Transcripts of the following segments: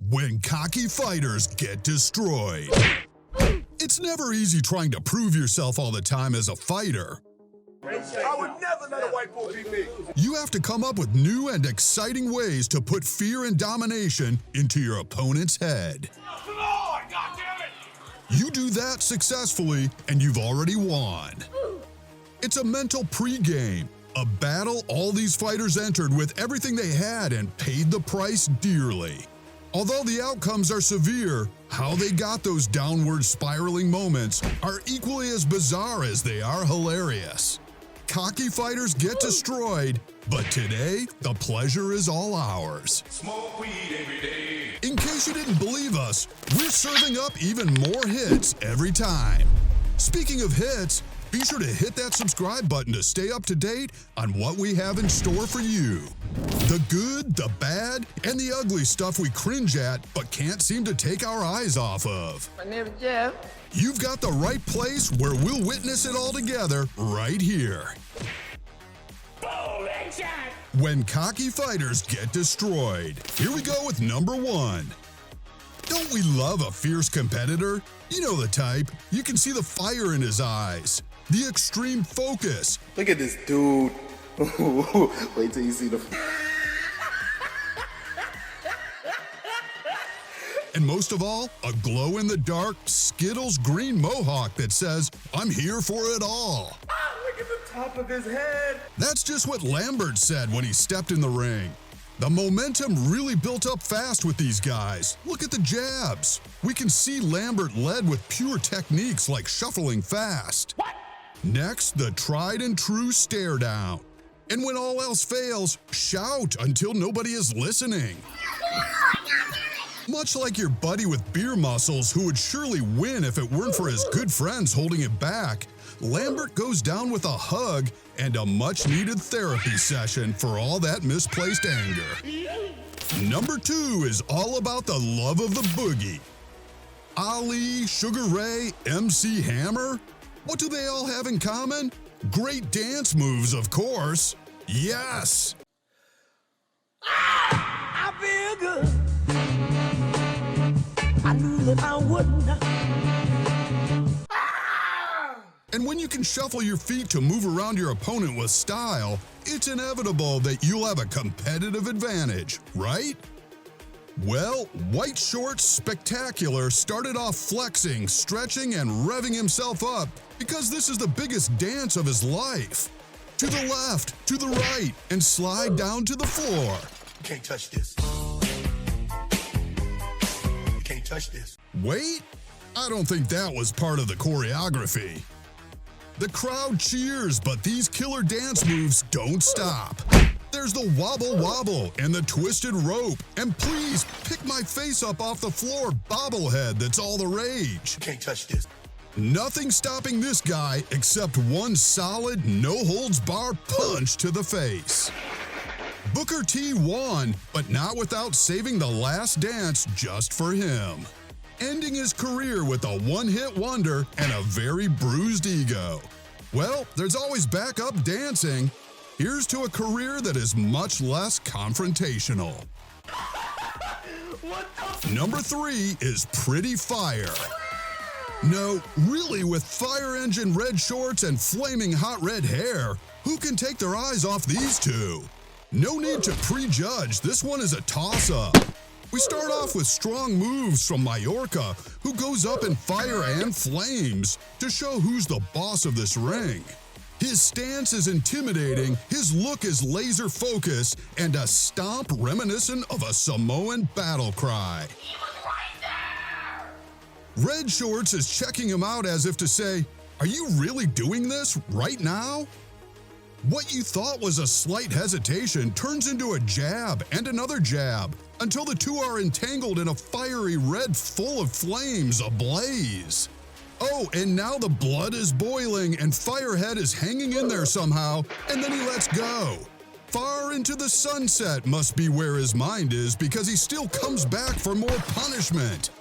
When cocky fighters get destroyed. It's never easy trying to prove yourself all the time as a fighter. I would never let a white boy beat me. You have to come up with new and exciting ways to put fear and domination into your opponent's head. Come on, goddammit! You do that successfully, and you've already won. It's a mental pregame, a battle all these fighters entered with everything they had and paid the price dearly. Although the outcomes are severe, how they got those downward spiraling moments are equally as bizarre as they are hilarious. Cocky fighters get destroyed, but today, the pleasure is all ours. Smoke weed every day. In case you didn't believe us, we're serving up even more hits every time. Speaking of hits, be sure to hit that subscribe button to stay up to date on what we have in store for you. The good, the bad, and the ugly stuff we cringe at but can't seem to take our eyes off of. My name is Jeff. You've got the right place where we'll witness it all together right here. Boom, headshot! When cocky fighters get destroyed. Here we go with number 1. Don't we love a fierce competitor? You know the type. You can see the fire in his eyes, the extreme focus. Look at this dude. Wait till you see the... And most of all, a glow-in-the-dark, Skittles green mohawk that says, "I'm here for it all." Ah, look at the top of his head. That's just what Lambert said when he stepped in the ring. The momentum really built up fast with these guys. Look at the jabs. We can see Lambert led with pure techniques like shuffling fast. What? Next, the tried and true stare down. And when all else fails, shout until nobody is listening. Much like your buddy with beer muscles who would surely win if it weren't for his good friends holding him back, Lambert goes down with a hug and a much-needed therapy session for all that misplaced anger. Number 2 is all about the love of the boogie. Ali, Sugar Ray, MC Hammer? What do they all have in common? Great dance moves, of course. Yes! I feel good. I knew that I wouldn't. And when you can shuffle your feet to move around your opponent with style, it's inevitable that you'll have a competitive advantage, right? Well, White Shorts Spectacular started off flexing, stretching, and revving himself up because this is the biggest dance of his life. To the left, to the right, and slide down to the floor. You can't touch this. You can't touch this. Wait, I don't think that was part of the choreography. The crowd cheers, but these killer dance moves don't stop. There's the wobble wobble and the twisted rope, and please pick my face up off the floor bobblehead that's all the rage. You can't touch this. Nothing stopping this guy except one solid, no-holds-barred punch to the face. Booker T won, but not without saving the last dance just for him, ending his career with a one-hit wonder and a very bruised ego. Well, there's always backup dancing. Here's to a career that is much less confrontational. Number 3 is Pretty Fire. No, really, with fire engine red shorts and flaming hot red hair, who can take their eyes off these two? No need to prejudge, this one is a toss-up. We start off with strong moves from Majorca, who goes up in fire and flames to show who's the boss of this ring. His stance is intimidating, his look is laser focused, and a stomp reminiscent of a Samoan battle cry. Red Shorts is checking him out as if to say, "Are you really doing this right now?" What you thought was a slight hesitation turns into a jab and another jab until the two are entangled in a fiery red full of flames ablaze. Oh, and now the blood is boiling and Firehead is hanging in there somehow, and then he lets go. Far into the sunset must be where his mind is because he still comes back for more punishment.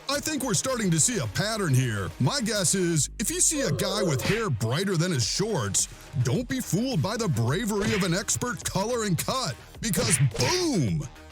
I think we're starting to see a pattern here. My guess is, if you see a guy with hair brighter than his shorts, don't be fooled by the bravery of an expert color and cut, because boom!